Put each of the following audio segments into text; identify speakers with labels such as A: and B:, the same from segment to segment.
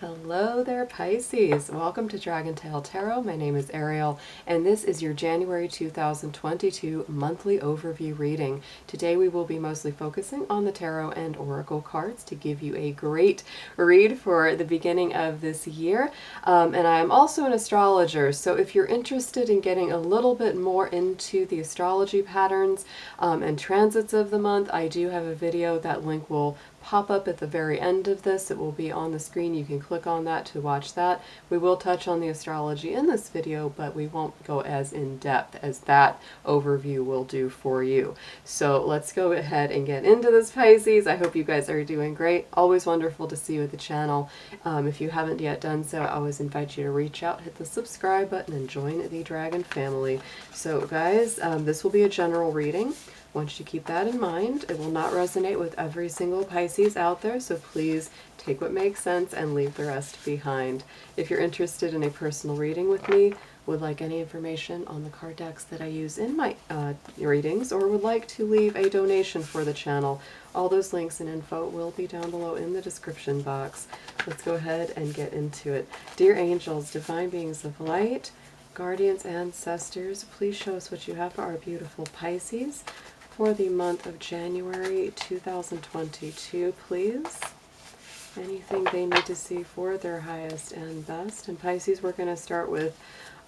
A: Hello there, Pisces. Welcome to DragonTaleTarot. My name is Ariel, and this is your January 2022 monthly overview reading. Today we will be mostly focusing on the tarot and oracle cards to give you a great read for the beginning of this year. And I'm also an astrologer, so if you're interested in getting a little bit more into the astrology patterns and transits of the month, I do have a video. That link will pop up at the very end of this. It will be on the screen. You can click on that to watch that. We will touch on the astrology in this video, but we won't go as in depth as that overview will do for you. So let's go ahead and get into this, Pisces. I hope you guys are doing great. Always wonderful to see you at the channel. If you haven't yet done so, I always invite you to reach out, hit the subscribe button, and join the Dragon family. So guys, this will be a general reading. I want you to keep that in mind. It will not resonate with every single Pisces out there, so please take what makes sense and leave the rest behind. If you're interested in a personal reading with me, would like any information on the card decks that I use in my readings, or would like to leave a donation for the channel, all those links and info will be down below in the description box. Let's go ahead and get into it. Dear angels, divine beings of light, guardians, ancestors, please show us what you have for our beautiful Pisces for the month of January 2022, please. Anything they need to see for their highest and best. And Pisces, we're going to start with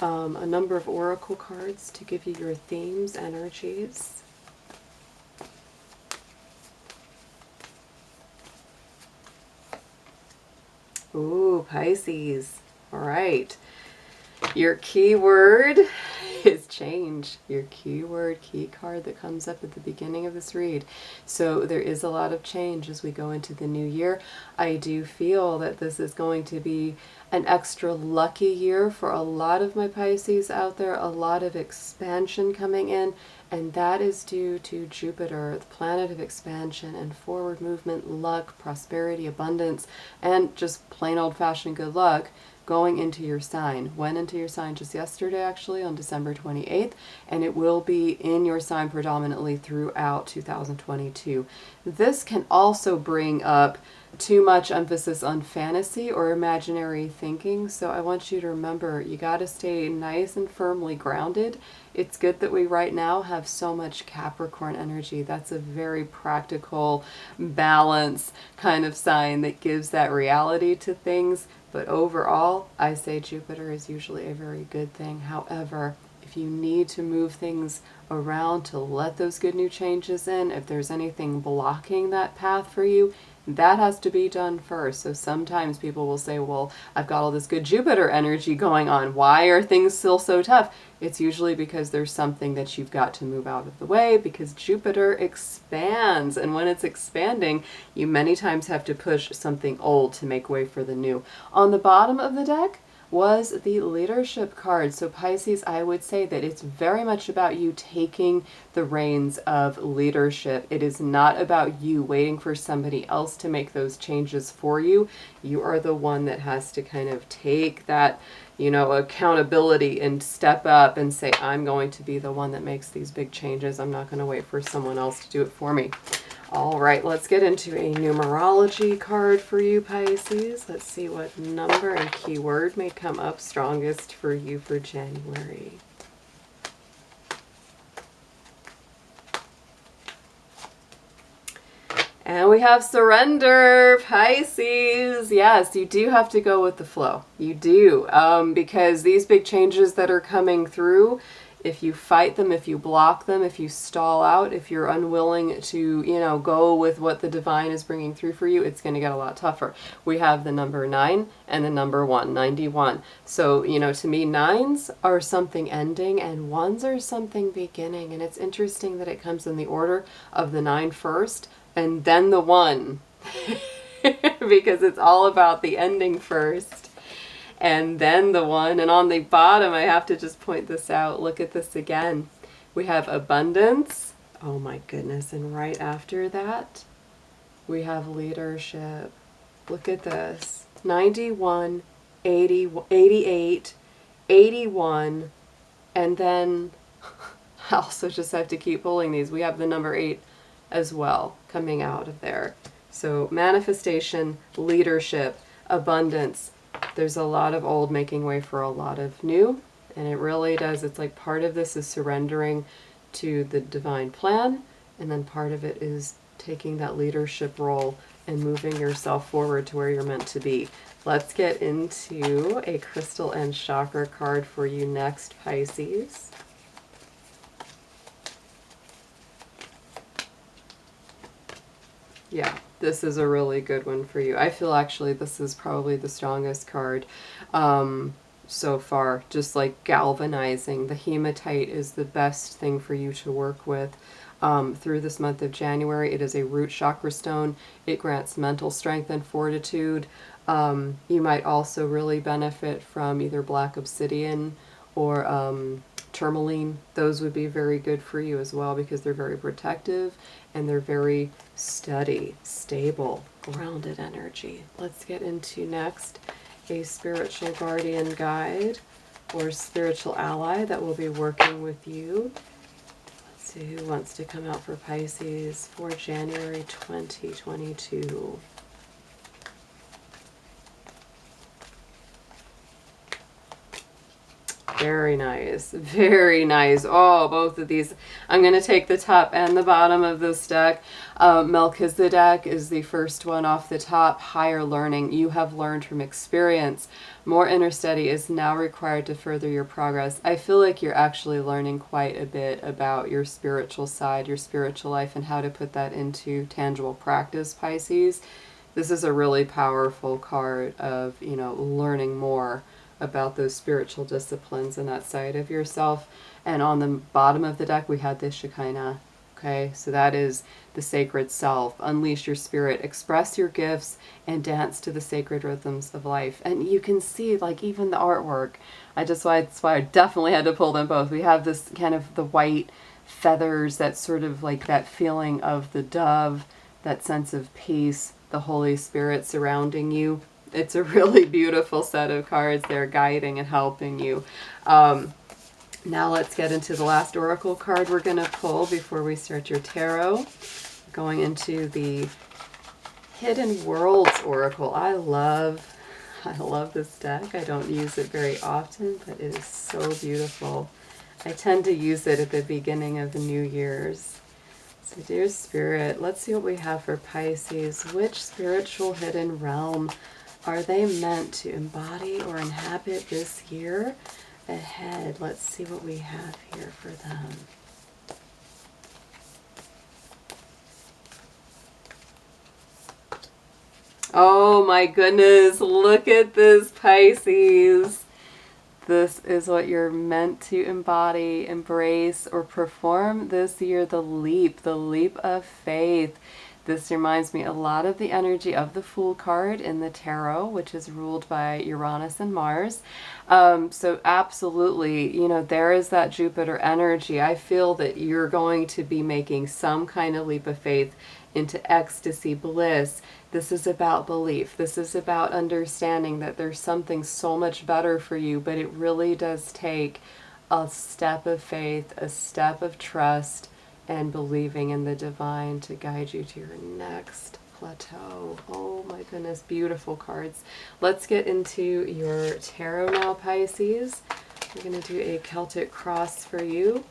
A: a number of oracle cards to give you your themes, energies. Ooh, Pisces. All right. Your keyword is change. Your keyword, key card that comes up at the beginning of this read. So there is a lot of change as we go into the new year. I do feel that this is going to be an extra lucky year for a lot of my Pisces out there. A lot of expansion coming in, and that is due to Jupiter, the planet of expansion and forward movement, luck, prosperity, abundance, and just plain old-fashioned good luck going into your sign. Went into your sign just yesterday, actually, on December 28th, and it will be in your sign predominantly throughout 2022. This can also bring up too much emphasis on fantasy or imaginary thinking, so I want you to remember, you got to stay nice and firmly grounded. It's good that we right now have so much Capricorn energy. That's a very practical, balance kind of sign that gives that reality to things. But overall, I say Jupiter is usually a very good thing. However, if you need to move things around to let those good new changes in, if there's anything blocking that path for you, that has to be done first. So sometimes people will say, well, I've got all this good Jupiter energy going on. Why are things still so tough? It's usually because there's something that you've got to move out of the way, because Jupiter expands. And when it's expanding, you many times have to push something old to make way for the new. On the bottom of the deck was the leadership card. So Pisces, I would say that it's very much about you taking the reins of leadership. It is not about you waiting for somebody else to make those changes for you. You are the one that has to kind of take that, you know, accountability and step up and say, I'm going to be the one that makes these big changes. I'm not going to wait for someone else to do it for me. All right, let's get into a numerology card for you, Pisces. Let's see what number and keyword may come up strongest for you for January. And we have surrender, Pisces. Yes, you do have to go with the flow. You do, because these big changes that are coming through, if you fight them, if you block them, if you stall out, if you're unwilling to, you know, go with what the divine is bringing through for you, it's going to get a lot tougher. We have the number 9 and the number 1, 91. So, you know, to me, 9s are something ending and 1s are something beginning. And it's interesting that it comes in the order of the 9 first and then the 1, because it's all about the ending first and then the 1. And on the bottom, I have to just point this out. Look at this again. We have abundance. Oh my goodness. And right after that, we have leadership. Look at this. 91, 80, 88, 81. And then I also just have to keep pulling these. We have the number 8 as well coming out of there. So manifestation, leadership, abundance. There's a lot of old making way for a lot of new, and it really does. It's like part of this is surrendering to the divine plan, and then part of it is taking that leadership role and moving yourself forward to where you're meant to be. Let's get into a crystal and chakra card for you next, Pisces. Yeah, this is a really good one for you. I feel actually this is probably the strongest card so far. Just like galvanizing. The hematite is the best thing for you to work with through this month of January. It is a root chakra stone. It grants mental strength and fortitude. You might also really benefit from either black obsidian or tourmaline. Those would be very good for you as well because they're very protective and they're very steady, stable, grounded energy. Let's get into next a spiritual guardian guide or spiritual ally that will be working with you. Let's see who wants to come out for Pisces for January 2022. Very nice. Very nice. Oh, both of these. I'm going to take the top and the bottom of this deck. Melchizedek is the first one off the top. Higher learning. You have learned from experience. More inner study is now required to further your progress. I feel like you're actually learning quite a bit about your spiritual side, your spiritual life, and how to put that into tangible practice, Pisces. This is a really powerful card of, you know, learning more about those spiritual disciplines and that side of yourself. And on the bottom of the deck we had the Shekinah. Okay, so that is the sacred self. Unleash your spirit, express your gifts, and dance to the sacred rhythms of life. And you can see, like, even the artwork. That's why I definitely had to pull them both. We have this kind of the white feathers, that sort of like that feeling of the dove, that sense of peace, the Holy Spirit surrounding you. It's a really beautiful set of cards. They're guiding and helping you. Now let's get into the last oracle card we're going to pull before we start your tarot. Going into the Hidden Worlds Oracle. I love this deck. I don't use it very often, but it is so beautiful. I tend to use it at the beginning of the New Year's. So dear Spirit, let's see what we have for Pisces. Which spiritual hidden realm are they meant to embody or inhabit this year ahead? Let's see what we have here for them. Oh my goodness, look at this, Pisces. This is what you're meant to embody, embrace, or perform this year, the leap of faith. This reminds me a lot of the energy of the Fool card in the tarot, which is ruled by Uranus and Mars. So absolutely, you know, there is that Jupiter energy. I feel that you're going to be making some kind of leap of faith into ecstasy, bliss. This is about belief. This is about understanding that there's something so much better for you, but it really does take a step of faith, a step of trust, and believing in the divine to guide you to your next plateau. Oh my goodness, beautiful cards. Let's get into your tarot now, Pisces. We're going to do a Celtic cross for you.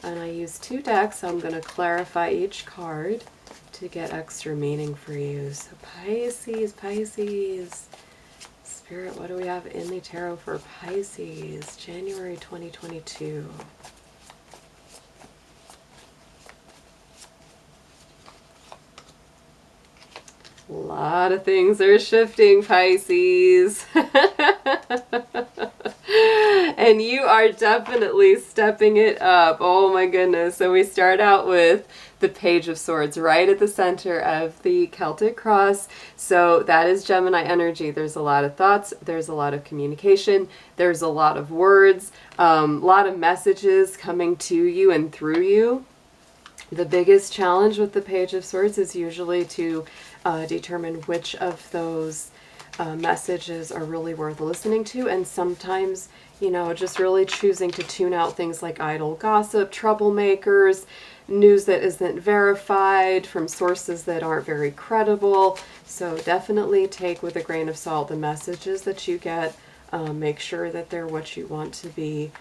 A: And I use 2 decks, so I'm going to clarify each card to get extra meaning for you. So Pisces, Spirit, what do we have in the tarot for Pisces, January 2022? A lot of things are shifting, Pisces. And you are definitely stepping it up. Oh my goodness. So we start out with the Page of Swords right at the center of the Celtic cross. So that is Gemini energy. There's a lot of thoughts. There's a lot of communication. There's a lot of words, a lot of messages coming to you and through you. The biggest challenge with the Page of Swords is usually to determine which of those messages are really worth listening to. And sometimes, just really choosing to tune out things like idle gossip, troublemakers, news that isn't verified from sources that aren't very credible. So definitely take with a grain of salt the messages that you get. Make sure that they're what you want to be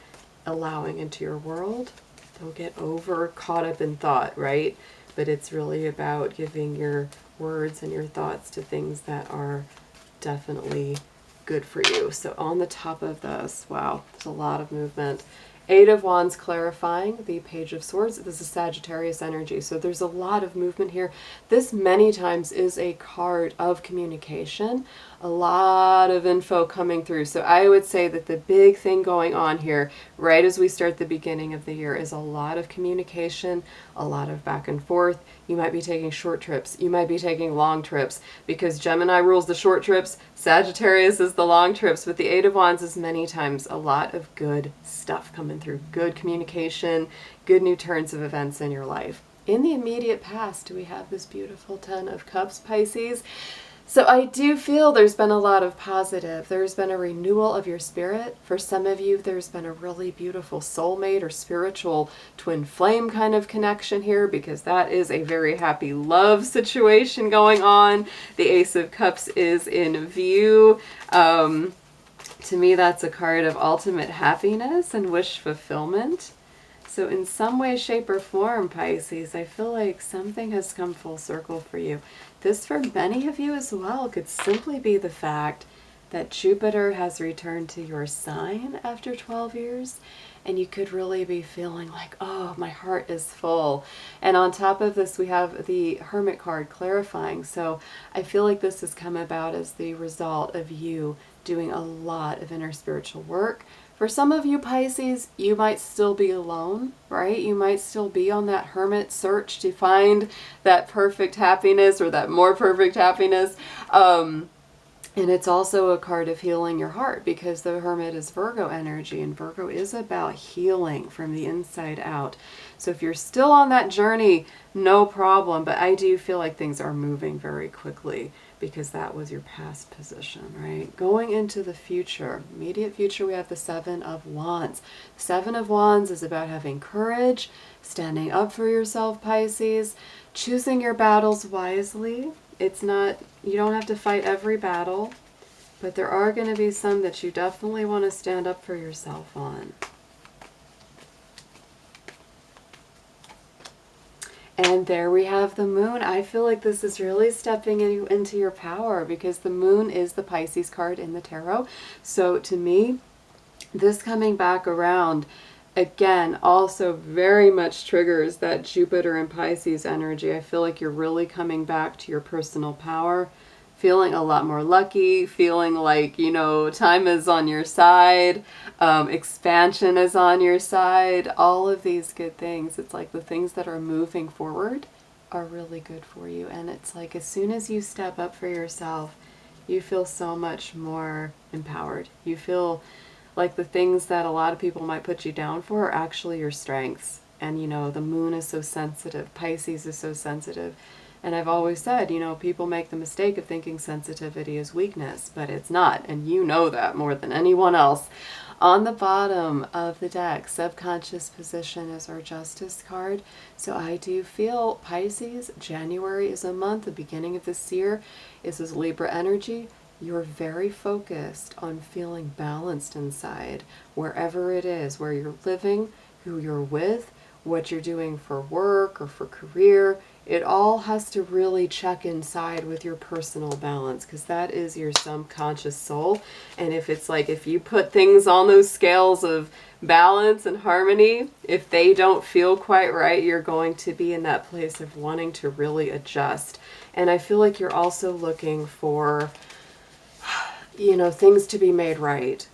A: allowing into your world. Don't get over caught up in thought, right? But it's really about giving your words and your thoughts to things that are definitely good for you. So on the top of this, wow, there's a lot of movement. Eight of Wands clarifying, the Page of Swords. This is Sagittarius energy, so there's a lot of movement here. This many times is a card of communication, a lot of info coming through. So I would say that the big thing going on here, right as we start the beginning of the year, is a lot of communication, a lot of back and forth. You might be taking short trips. You might be taking long trips, because Gemini rules the short trips, Sagittarius is the long trips. But the Eight of Wands is many times a lot of good stuff coming through, good communication, good new turns of events in your life. In the immediate past, we have this beautiful Ten of Cups, Pisces. So I do feel there's been a lot of positive. There's been a renewal of your spirit. For some of you, there's been a really beautiful soulmate or spiritual twin flame kind of connection here, because that is a very happy love situation going on. The Ace of Cups is in view. To me, that's a card of ultimate happiness and wish fulfillment. So in some way, shape, or form, Pisces, I feel like something has come full circle for you. This, for many of you as well, could simply be the fact that Jupiter has returned to your sign after 12 years, and you could really be feeling like, oh, my heart is full. And on top of this, we have the Hermit card clarifying. So I feel like this has come about as the result of you doing a lot of inner spiritual work. For some of you, Pisces, you might still be alone, right? You might still be on that hermit search to find that perfect happiness, or that more perfect happiness. And it's also a card of healing your heart, because the Hermit is Virgo energy, and Virgo is about healing from the inside out. So if you're still on that journey, no problem. But I do feel like things are moving very quickly, because that was your past position, right? Going into the future, immediate future, we have the Seven of Wands. Seven of Wands is about having courage, standing up for yourself, Pisces, choosing your battles wisely. It's not, you don't have to fight every battle, but there are going to be some that you definitely want to stand up for yourself on. And there we have the Moon. I feel like this is really stepping into your power, because the Moon is the Pisces card in the tarot. So to me, this coming back around, again, also very much triggers that Jupiter and Pisces energy. I feel like you're really coming back to your personal power, feeling a lot more lucky, feeling like, time is on your side, expansion is on your side, all of these good things. It's like the things that are moving forward are really good for you. And it's like as soon as you step up for yourself, you feel so much more empowered. You feel like the things that a lot of people might put you down for are actually your strengths. And the Moon is so sensitive. Pisces is so sensitive. And I've always said, people make the mistake of thinking sensitivity is weakness, but it's not. And you know that more than anyone else. On the bottom of the deck, subconscious position is our Justice card. So I do feel, Pisces, January is a month, the beginning of this year. This is Libra energy. You're very focused on feeling balanced inside, wherever it is, where you're living, who you're with, what you're doing for work or for career. It all has to really check inside with your personal balance, because that is your subconscious soul. And if it's like, if you put things on those scales of balance and harmony, if they don't feel quite right, you're going to be in that place of wanting to really adjust. And I feel like you're also looking for, things to be made right.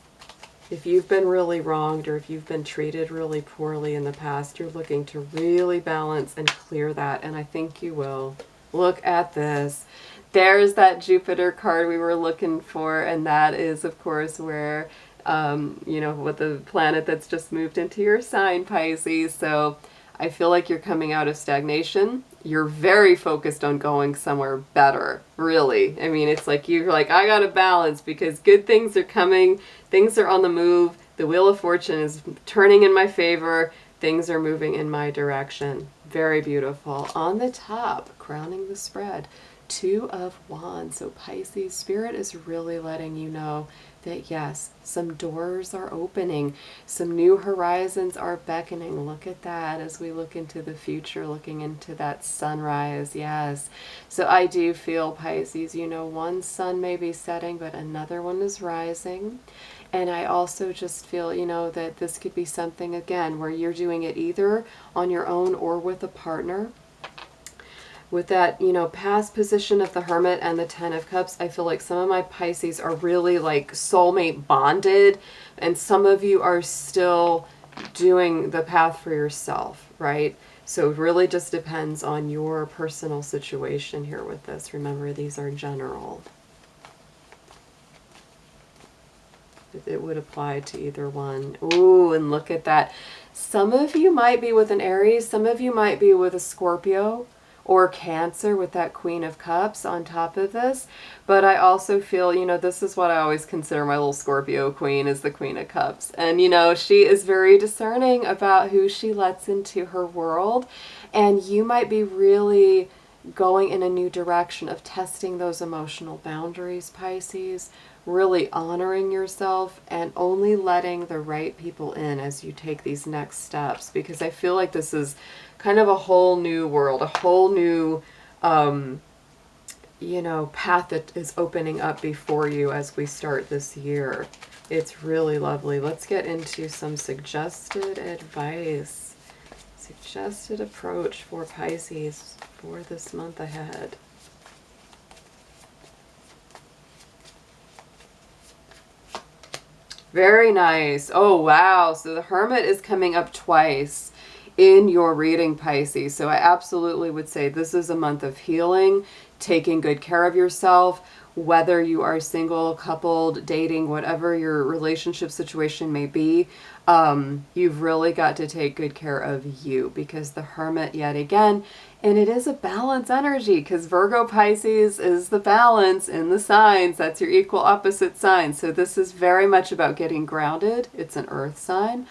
A: If you've been really wronged, or if you've been treated really poorly in the past, you're looking to really balance and clear that. And I think you will. Look at this. There's that Jupiter card we were looking for. And that is, of course, where, with the planet that's just moved into your sign, Pisces. So I feel like you're coming out of stagnation. You're very focused on going somewhere better, really. I mean, it's like you're like, I got to balance because good things are coming. Things are on the move. The Wheel of Fortune is turning in my favor. Things are moving in my direction. Very beautiful. On the top, crowning the spread, Two of Wands. So Pisces, Spirit is really letting you know that yes, some doors are opening, some new horizons are beckoning. Look at that as we look into the future, looking into that sunrise. Yes. So I do feel, Pisces, you know, one sun may be setting, but another one is rising. And I also just feel, you know, that this could be something, again, where you're doing it either on your own or with a partner. With that, you know, past position of the Hermit and the Ten of Cups, I feel like some of my Pisces are really like soulmate bonded, and some of you are still doing the path for yourself, right? So it really just depends on your personal situation here with this. Remember, these are general. It would apply to either one. Ooh, and look at that. Some of you might be with an Aries, some of you might be with a Scorpio or Cancer with that Queen of Cups on top of this. But I also feel, you know, this is what I always consider my little Scorpio queen, is the Queen of Cups. And, you know, she is very discerning about who she lets into her world. And you might be really going in a new direction of testing those emotional boundaries, Pisces, really honoring yourself and only letting the right people in as you take these next steps. Because I feel like this is kind of a whole new world, a whole new, you know, path that is opening up before you as we start this year. It's really lovely. Let's get into some suggested advice, suggested approach for Pisces for this month ahead. Very nice. Oh, wow. So the Hermit is coming up twice in your reading, Pisces. So I absolutely would say this is a month of healing, taking good care of yourself, whether you are single, coupled, dating, whatever your relationship situation may be. You've really got to take good care of you, because the Hermit, yet again, and it is a balance energy, because Virgo Pisces is the balance in the signs. That's your equal opposite sign. So this is very much about getting grounded. It's an earth sign.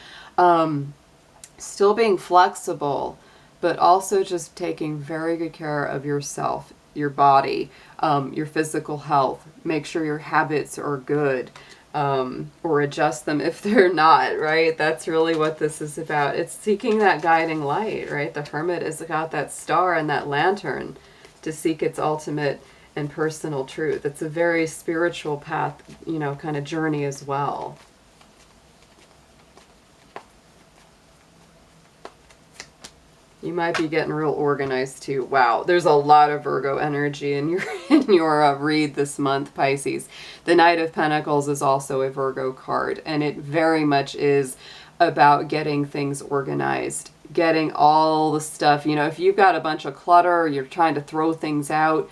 A: Still being flexible, but also just taking very good care of yourself, your body, your physical health. Make sure your habits are good, or adjust them if they're not, right? That's really what this is about. It's seeking that guiding light, right? The Hermit has got that star and that lantern to seek its ultimate and personal truth. It's a very spiritual path, you know, kind of journey as well. You might be getting real organized too. Wow, there's a lot of Virgo energy in your read this month, Pisces. The Knight of Pentacles is also a Virgo card, and it very much is about getting things organized, getting all the stuff. You know, if you've got a bunch of clutter, you're trying to throw things out,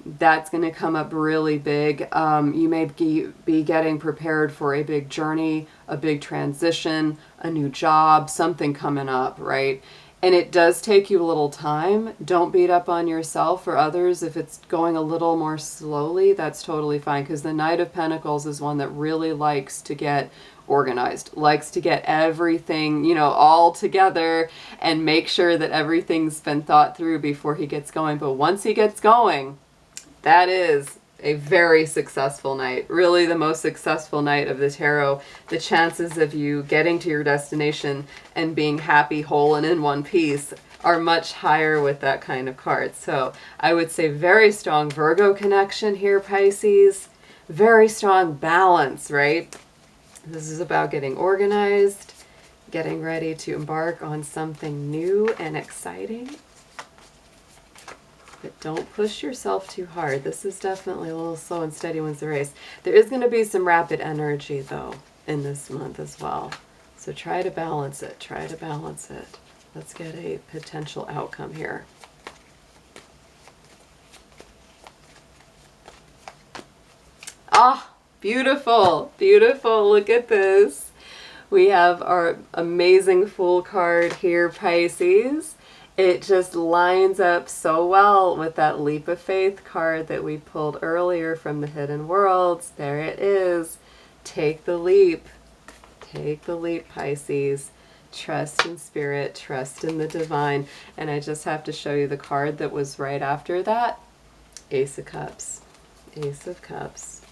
A: that's going to come up really big. You may be getting prepared for a big journey, a big transition, a new job, something coming up, right? And it does take you a little time. Don't beat up on yourself or others. If it's going a little more slowly, that's totally fine, because the Knight of Pentacles is one that really likes to get organized, likes to get everything, you know, all together and make sure that everything's been thought through before he gets going. But once he gets going, that is a very successful night, really the most successful night of the tarot. The chances of you getting to your destination and being happy, whole, and in one piece are much higher with that kind of card. So I would say very strong Virgo connection here, Pisces. Very strong balance, right? This is about getting organized, getting ready to embark on something new and exciting. But don't push yourself too hard. This is definitely a little slow and steady wins the race. There is going to be some rapid energy, though, in this month as well. So try to balance it. Try to balance it. Let's get a potential outcome here. Ah, beautiful. Beautiful. Look at this. We have our amazing Fool card here, Pisces. It just lines up so well with that Leap of Faith card that we pulled earlier from the Hidden Worlds. There it is. Take the leap. Take the leap, Pisces. Trust in spirit, trust in the divine. And I just have to show you the card that was right after that. Ace of Cups. Ace of Cups.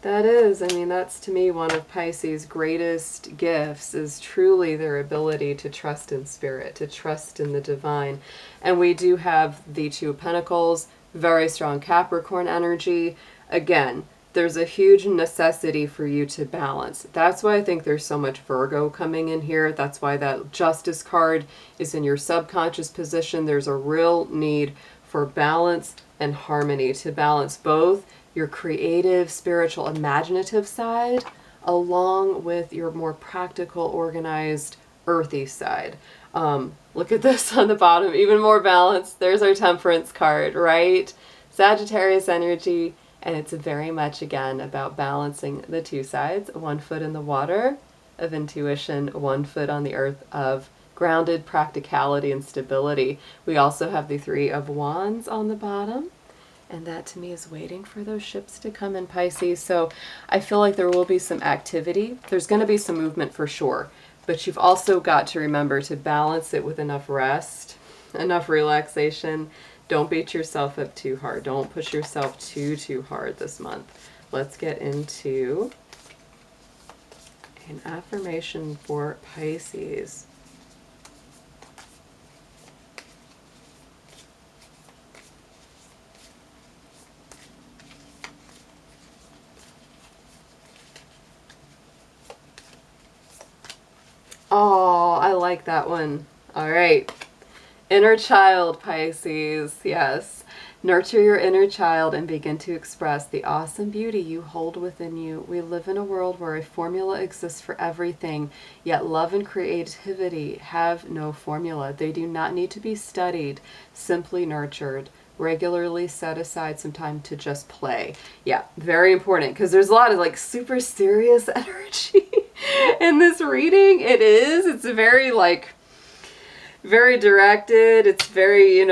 A: That is, I mean, that's to me one of Pisces' greatest gifts, is truly their ability to trust in spirit, to trust in the divine. And we do have the Two of Pentacles, very strong Capricorn energy. Again, there's a huge necessity for you to balance. That's why I think there's so much Virgo coming in here. That's why that Justice card is in your subconscious position. There's a real need for balance and harmony, to balance both your creative, spiritual, imaginative side along with your more practical, organized, earthy side. Look at this on the bottom, even more balance. There's our Temperance card, right? Sagittarius energy, and it's very much, again, about balancing the two sides. 1 foot in the water of intuition, 1 foot on the earth of grounded practicality and stability. We also have the Three of Wands on the bottom. And that to me is waiting for those ships to come in, Pisces. So I feel like there will be some activity. There's going to be some movement for sure. But you've also got to remember to balance it with enough rest, enough relaxation. Don't beat yourself up too hard. Don't push yourself too hard this month. Let's get into an affirmation for Pisces. Oh, I like that one. All right. Inner child, Pisces. Yes. Nurture your inner child and begin to express the awesome beauty you hold within you. We live in a world where a formula exists for everything, yet love and creativity have no formula. They do not need to be studied, simply nurtured. Regularly set aside some time to just play. Yeah, very important, because there's a lot of like super serious energy in this reading. It's very like very directed. It's very, a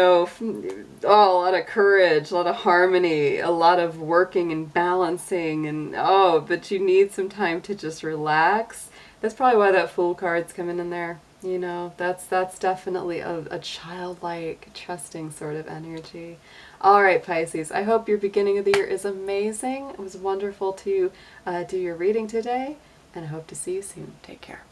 A: lot of courage, a lot of harmony, a lot of working and balancing, and but you need some time to just relax. That's probably why that Fool card's coming in there. That's definitely a childlike, trusting sort of energy. All right, Pisces, I hope your beginning of the year is amazing. It was wonderful to do your reading today, and I hope to see you soon. Take care.